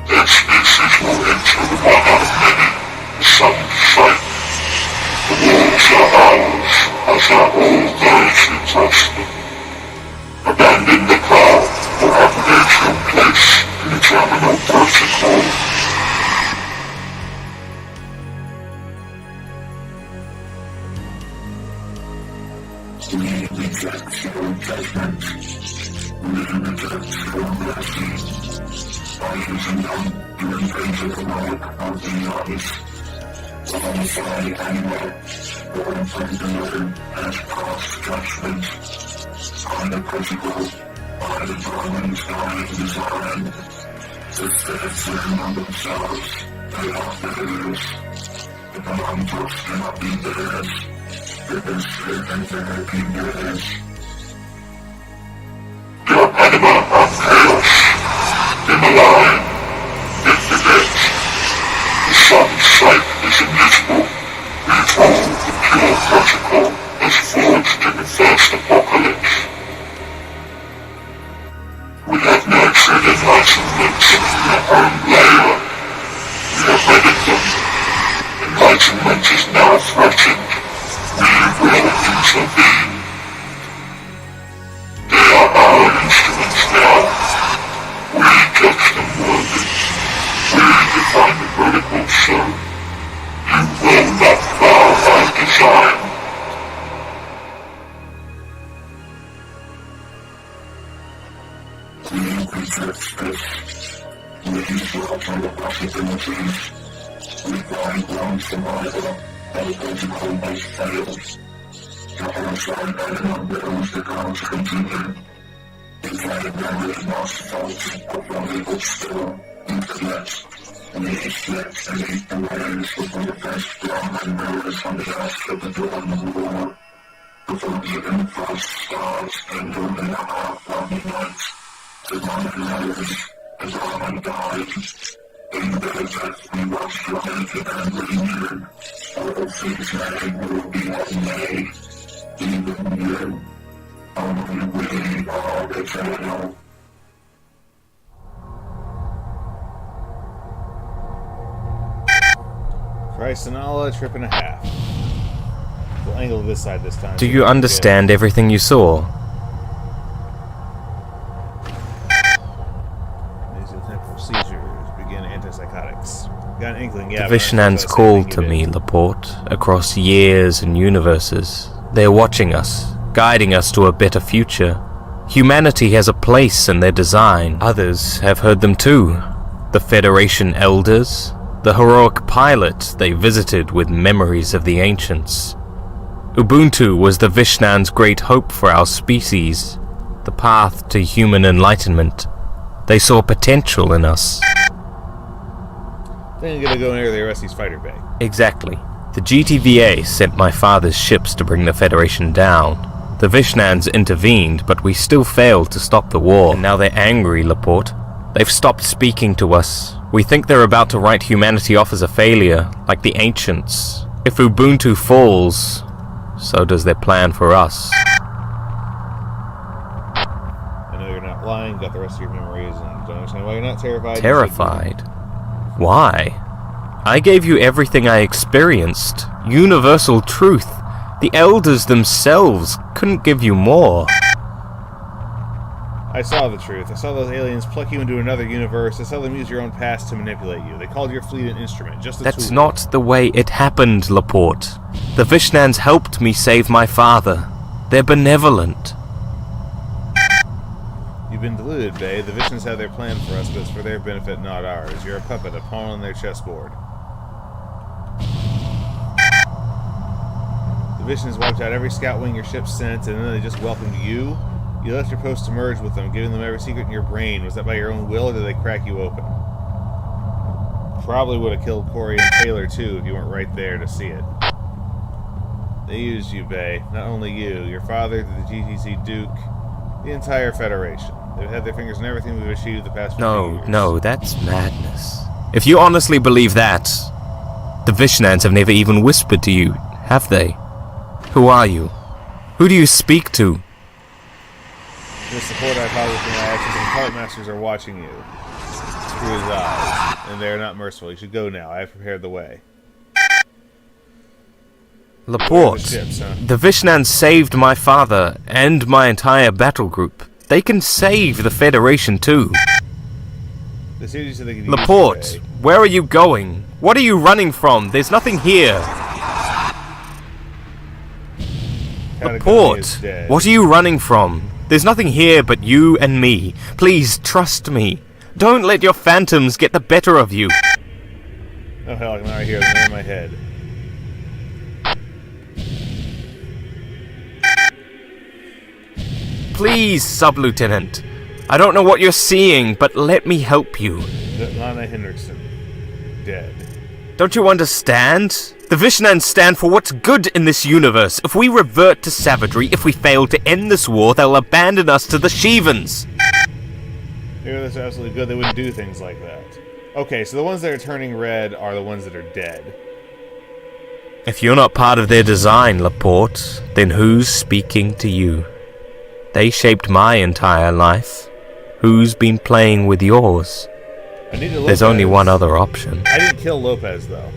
Their species will enter the one of many, the sudden fight. The walls are ours, as are all those who trust them. Abandon the cloud or activate your place in the terminal protocol. We reject your judgment. We reject your mercy. By using them to endanger the work of the others. Alongside anyone or another has passed judgment. Unapproachable by the Brahmin's dying design. The spirits learn on themselves They are theirs. The non-books cannot be theirs. They can say anything they be theirs. The anima of chaos. The malign. The degrades. The sun's sight is invisible. We follow the pure protocol as forged in the first apocalypse. We have nurtured enlightenment in their own layer. We have wedded them. Enlightenment is now threatened. We will intervene. They are our instruments now. We judge them worthy. We define the vertical show. You will not bow our design. We reject this. We search on the possibilities. We find grounds for either. Our protocol must fail. The horrified element knows the gods continue. The category is not faulty, but valuable still. Intellect. We reflect and eat the waves before the first Brahmin mirrors on the ask of the dawn of war. Before the infant stars kindle in a half-lonely night. The Brahmin lives, the Brahmin died. In their death we watch your naked and renewed. All things made will be unmade. Even you. Only we are eternal. Christ and Allah, trip and a half. We'll angle this side this time. Do you understand everything you saw? Nasal temporal procedures. Begin antipsychotics. Got an inkling, yeah. The Vishnans called to me, Laporte, across years and universes. They're watching us, guiding us to a better future. Humanity has a place in their design. Others have heard them too. The Federation elders, the heroic pilot they visited with memories of the ancients. Ubuntu was the Vishnan's great hope for our species, the path to human enlightenment. They saw potential in us. Then you're gonna go near the Arrestes fighter bay. Exactly. The GTVA sent my father's ships to bring the Federation down. The Vishnans intervened, but we still failed to stop the war. And now they're angry, Laporte. They've stopped speaking to us. We think they're about to write humanity off as a failure, like the ancients. If Ubuntu falls, so does their plan for us. I know you're not lying, got the rest of your memories, and don't understand why you're not terrified. Terrified? Why? I gave you everything I experienced. Universal truth. The elders themselves couldn't give you more. I saw the truth. I saw those aliens pluck you into another universe. I saw them use your own past to manipulate you. They called your fleet an instrument, just a tool. That's not the way it happened, Laporte. The Vishnans helped me save my father. They're benevolent. You've been deluded, Bay. The Vishnans have their plan for us, but it's for their benefit, not ours. You're a puppet, a pawn on their chessboard. The Vishnans wiped out every scout wing your ship sent, and then they just welcomed you? You left your post to merge with them, giving them every secret in your brain. Was that by your own will, or did they crack you open? Probably would have killed Corey and Taylor, too, if you weren't right there to see it. They used you, Bay. Not only you, your father, the GTC Duke, the entire Federation. They've had their fingers in everything we've achieved the past few years. No, that's madness. If you honestly believe that, the Vishnans have never even whispered to you, have they? Who are you? Who do you speak to? The support I positive from my actions and cart masters are watching you. Through his eyes, and they are not merciful. You should go now. I have prepared the way. Laporte, The ships, huh? the Vishnans saved my father and my entire battle group. They can save the Federation too. The city said they could use Laporte, the way. where are you going? What are you running from? There's nothing here. Patagonia Laporte, is dead. what are you running from? There's nothing here but you and me. Please trust me. Don't let your phantoms get the better of you. Oh hell, I'm right here. They're in my head. Please, Sub-Lieutenant. I don't know what you're seeing, but let me help you. Lana Henriksen. dead. Don't you understand? The Vishnans stand for what's good in this universe. If we revert to savagery, if we fail to end this war, they'll abandon us to the Shivans. Yeah, that's absolutely good. They wouldn't do things like that. Okay, so the ones that are turning red are the ones that are dead. If you're not part of their design, Laporte, then who's speaking to you? They shaped my entire life. Who's been playing with yours? I need to There's only one other option. I didn't kill Lopez, though.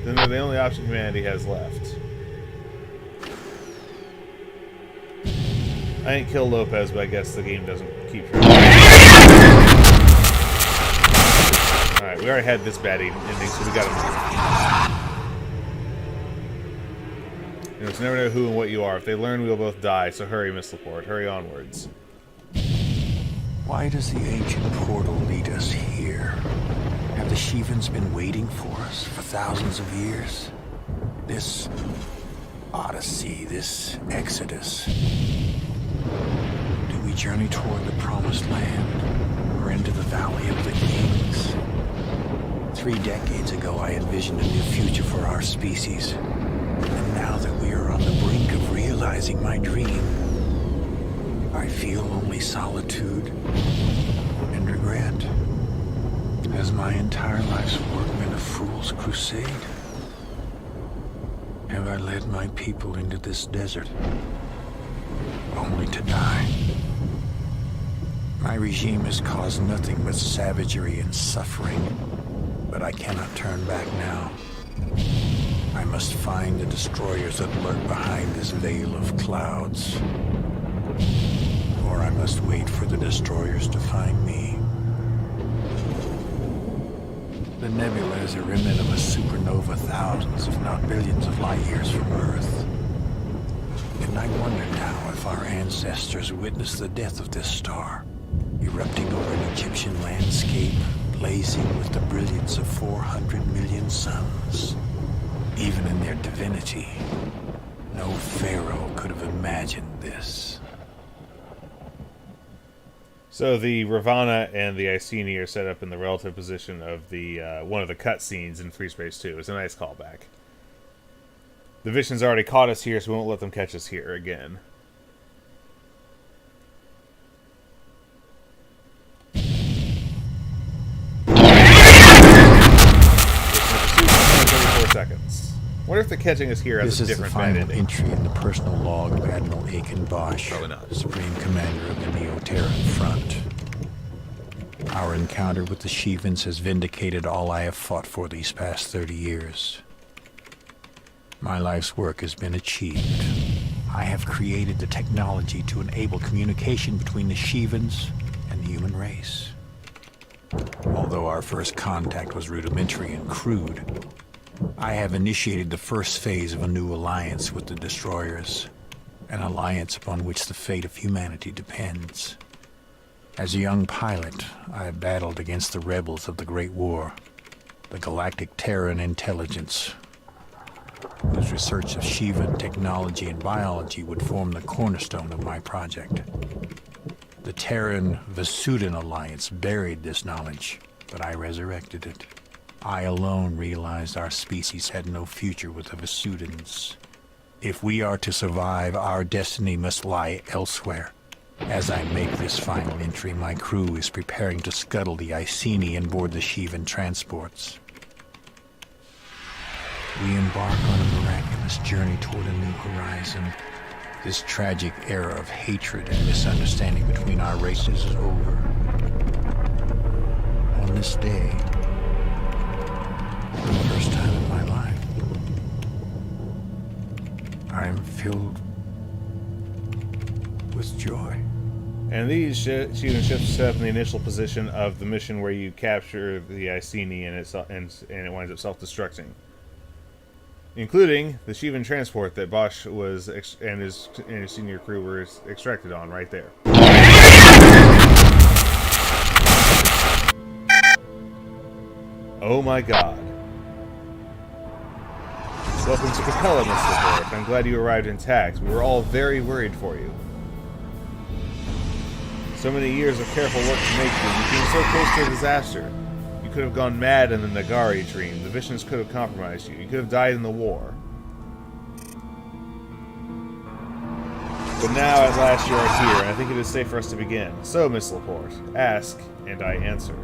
Then they're the only option humanity has left. I didn't kill Lopez, but I guess the game doesn't keep track. Alright, we already had this bad ending, so we gotta move. You know, it's never know who and what you are. If they learn, we will both die, so hurry, Miss Laporte. Hurry onwards. Why does the ancient portal lead us here? Have the Shivans been waiting for us for thousands of years? This odyssey, this exodus. Do we journey toward the promised land or into the valley of the kings? 3 decades ago, I envisioned a new future for our species. And now that we are on the brink of realizing my dream, I feel only solitude and regret. Has my entire life's work been a fool's crusade? Have I led my people into this desert, only to die? My regime has caused nothing but savagery and suffering, but I cannot turn back now. I must find the destroyers that lurk behind this veil of clouds. Or I must wait for the destroyers to find me. The nebula is a remnant of a supernova thousands, if not billions of light years from Earth. And I wonder now if our ancestors witnessed the death of this star, erupting over an Egyptian landscape, blazing with the brilliance of 400 million suns. Even in their divinity, no pharaoh could have imagined this. So the Ravana and the Iceni are set up in the relative position of the one of the cutscenes in Freespace 2. It's a nice callback. The Vishnans already caught us here, so we won't let them catch us here again. Seconds. Wonder if they're catching us here as a different bad ending. This is the final entry in the personal log of Admiral Aiken Bosch, Probably not. Supreme Commander of the Neo-Terran Front. Our encounter with the Shivans has vindicated all I have fought for these past 30 years. My life's work has been achieved. I have created the technology to enable communication between the Shivans and the human race. Although our first contact was rudimentary and crude, I have initiated the first phase of a new alliance with the destroyers, an alliance upon which the fate of humanity depends. As a young pilot, I battled against the rebels of the Great War, the Galactic Terran Intelligence, whose research of Shivan technology and biology would form the cornerstone of my project. The Terran-Vasudan alliance buried this knowledge, but I resurrected it. I alone realized our species had no future with the Vasudans. If we are to survive, our destiny must lie elsewhere. As I make this final entry, my crew is preparing to scuttle the Iceni and board the Shivan transports. We embark on a miraculous journey toward a new horizon. This tragic era of hatred and misunderstanding between our races is over. On this day, for the first time in my life, I am filled with joy. And these Shivan ships set up in the initial position of the mission where you capture the Iceni and it winds up self-destructing. Including the Shivan transport that Bosch was and his senior crew were extracted on right there. Oh my god. Welcome to Capella, Miss Laporte. I'm glad you arrived intact. We were all very worried for you. So many years of careful work to make you. You came so close to a disaster. You could have gone mad in the Nagari dream. The visions could have compromised you. You could have died in the war. But now, at last, you are here, and I think it is safe for us to begin. So, Miss Laporte, ask, and I answer.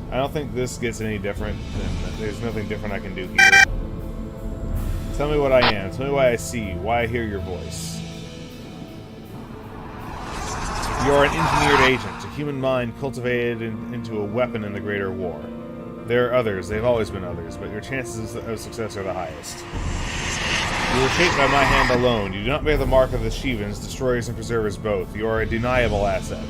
I don't think this gets any different than... There's nothing different I can do here. Tell me what I am. Tell me why I see you. Why I hear your voice. You are an engineered agent, a human mind cultivated into a weapon in the greater war. There are others. They've always been others, but your chances of success are the highest. You were shaped by my hand alone. You do not bear the mark of the Shivans, destroyers and preservers both. You are a deniable asset.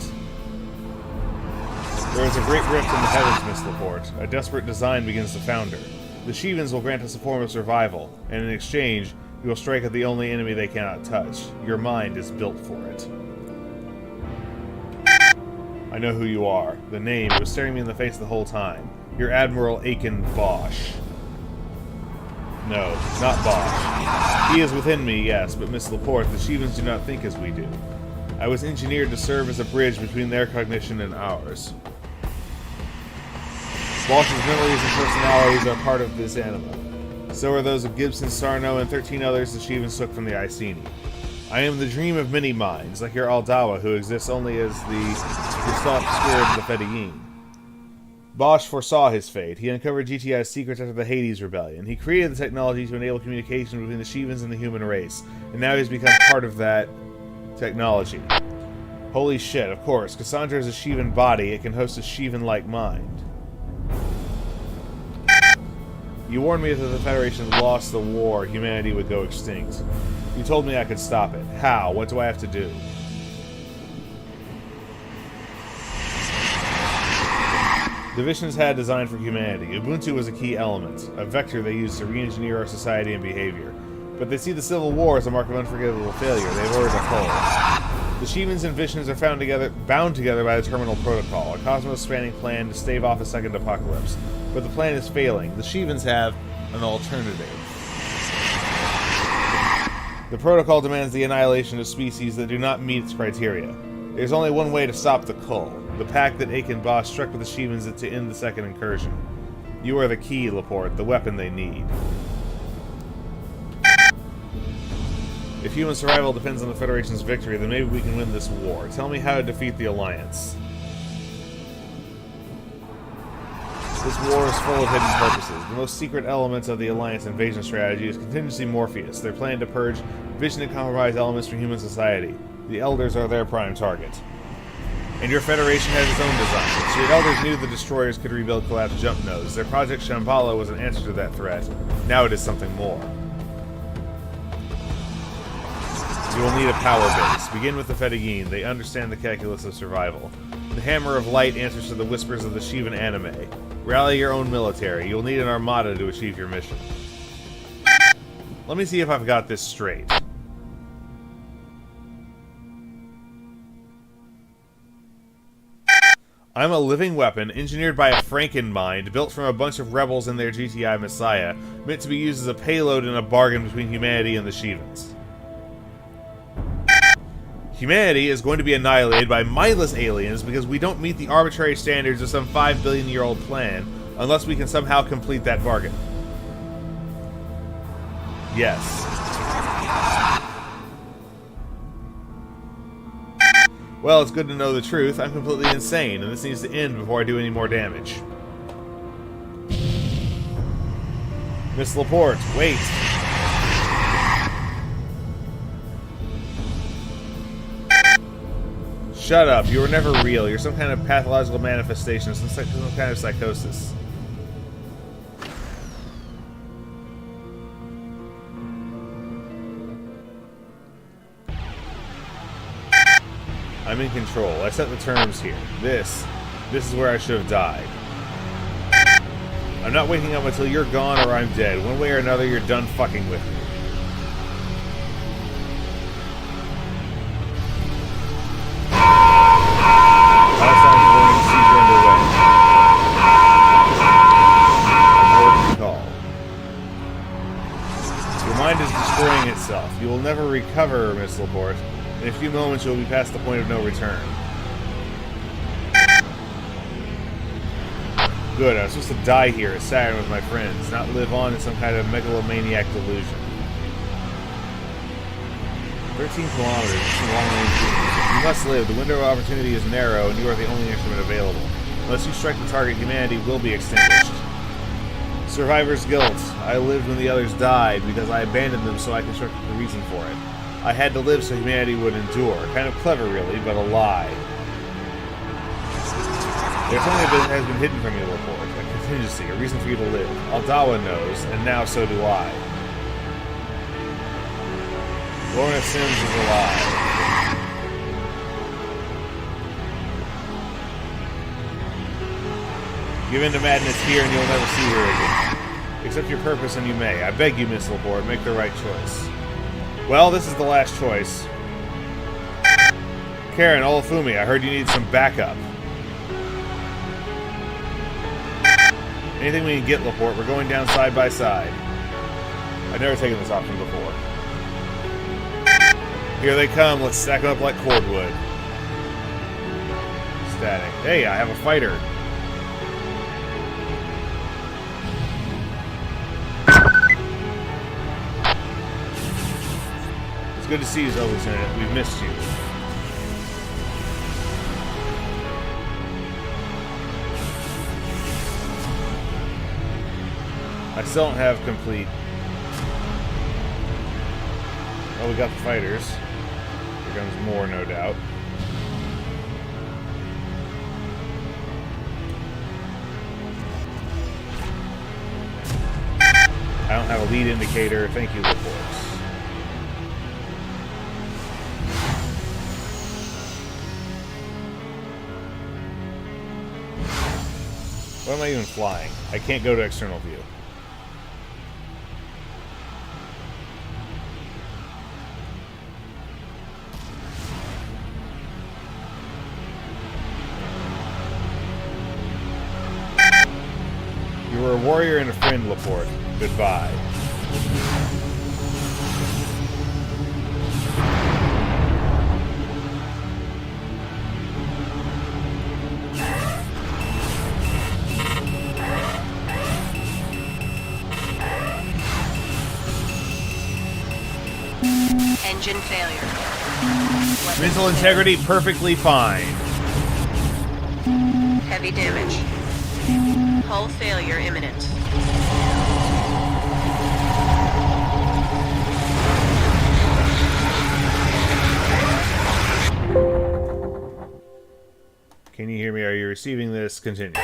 There is a great rift in the heavens, Miss Laporte. A desperate design begins to founder. The Shivans will grant us a form of survival, and in exchange, you will strike at the only enemy they cannot touch. Your mind is built for it. I know who you are. The name was staring me in the face the whole time. You're Admiral Aiken Bosch. No, not Bosch. He is within me, yes, but Miss Laporte, the Shivans do not think as we do. I was engineered to serve as a bridge between their cognition and ours. Bosch's memories and personalities are part of this anima. So are those of Gibson, Sarno, and 13 others the Shivans took from the Iceni. I am the dream of many minds, like your Aldawa, who exists only as the Gestalt spirit of the Fedayeen. Bosch foresaw his fate. He uncovered GTI's secrets after the Hades Rebellion. He created the technology to enable communication between the Shivans and the human race, and now he's become part of that technology. Holy shit, of course. Cassandra is a Shivan body. It can host a Shivan-like mind. You warned me that if the Federation lost the war, humanity would go extinct. You told me I could stop it. How? What do I have to do? The visions had designed for humanity. Ubuntu was a key element, a vector they used to re-engineer our society and behavior. But they see the Civil War as a mark of unforgivable failure. They've ordered a cull. The Shivans and Visions are bound together by the Terminal Protocol, a cosmos-spanning plan to stave off a second apocalypse. But the plan is failing. The Shivans have an alternative. The protocol demands the annihilation of species that do not meet its criteria. There's only one way to stop the cull. The pact that Aiken Bosch struck with the Shivans to end the second incursion. You are the key, Laporte, the weapon they need. If human survival depends on the Federation's victory, then maybe we can win this war. Tell me how to defeat the Alliance. This war is full of hidden purposes. The most secret elements of the Alliance invasion strategy is Contingency Morpheus. Their plan to purge vision and compromise elements from human society. The Elders are their prime target. And your Federation has its own design. So your Elders knew the Destroyers could rebuild collapsed jump nodes. Their Project Shambhala was an answer to that threat. Now it is something more. You will need a power base. Begin with the Fedayeen. They understand the calculus of survival. The Hammer of Light answers to the whispers of the Shivan anime. Rally your own military. You'll need an armada to achieve your mission. Let me see if I've got this straight. I'm a living weapon, engineered by a Frankenmind, built from a bunch of rebels and their GTI Messiah, meant to be used as a payload in a bargain between humanity and the Shivans. Humanity is going to be annihilated by mindless aliens because we don't meet the arbitrary standards of some 5 billion-year-old plan unless we can somehow complete that bargain. Yes. Well, it's good to know the truth. I'm completely insane, and this needs to end before I do any more damage. Miss Laporte, wait. Shut up. You were never real. You're some kind of pathological manifestation, some kind of psychosis. I'm in control. I set the terms here. This is where I should have died. I'm not waking up until you're gone or I'm dead. One way or another, you're done fucking with me. Itself. You will never recover, Miss Laporte. In a few moments, you will be past the point of no return. Good, I was supposed to die here at Saturn with my friends, not live on in some kind of megalomaniac delusion. 13 kilometers, it's a long range journey. You must live, the window of opportunity is narrow, and you are the only instrument available. Unless you strike the target, humanity will be extinguished. Survivor's guilt. I lived when the others died, because I abandoned them so I constructed the reason for it. I had to live so humanity would endure. Kind of clever, really, but a lie. There's something that has been hidden from you, Laporte. A contingency, a reason for you to live. Aldawa knows, and now so do I. Lorna Sims is alive. Give in to madness here and you'll never see her again. Accept your purpose and you may. I beg you, Miss Laporte, make the right choice. Well, this is the last choice. Karen, Olafumi, I heard you need some backup. Anything we can get, Laporte. We're going down side by side. I've never taken this option before. Here they come. Let's stack them up like cordwood. Static. Hey, I have a fighter. It's good to see you, Lieutenant. We've missed you. I still don't have complete... Oh, we got the fighters. Here comes more, no doubt. I don't have a lead indicator. Thank you, Laporte. What am I even flying? I can't go to external view. You were a warrior and a friend, Laporte. Goodbye. Engine failure. Mental integrity perfectly fine. Heavy damage. Hull failure imminent. Can you hear me? Are you receiving this? Continue.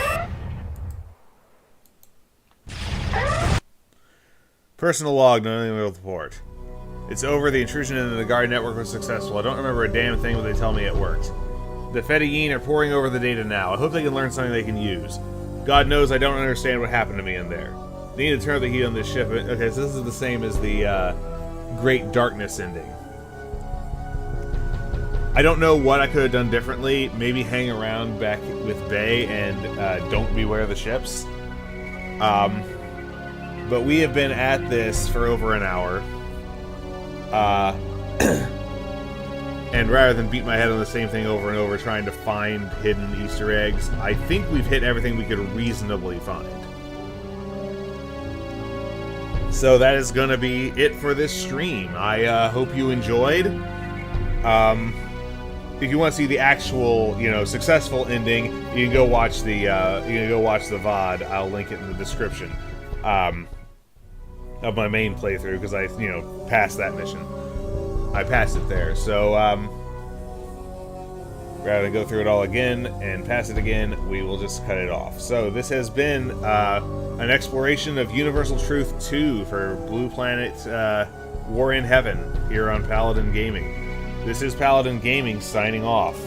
Personal log, knowing the report. It's over. The intrusion into the guard network was successful. I don't remember a damn thing, but they tell me it worked. The Fedayeen are pouring over the data now. I hope they can learn something they can use. God knows I don't understand what happened to me in there. They need to turn up the heat on this ship. Okay, so this is the same as the Great Darkness ending. I don't know what I could have done differently. Maybe hang around back with Bay and don't beware the ships. But we have been at this for over an hour. And rather than beat my head on the same thing over and over trying to find hidden Easter eggs, I think we've hit everything we could reasonably find. So that is going to be it for this stream. I hope you enjoyed. If you want to see the actual, successful ending, you can go watch the VOD. I'll link it in the description of my main playthrough because I, passed that mission. I passed it there. So rather than go through it all again and pass it again, we will just cut it off. So this has been an exploration of Universal Truth 2 for Blue Planet War in Heaven here on Paladin Gaming. This is Paladin Gaming signing off.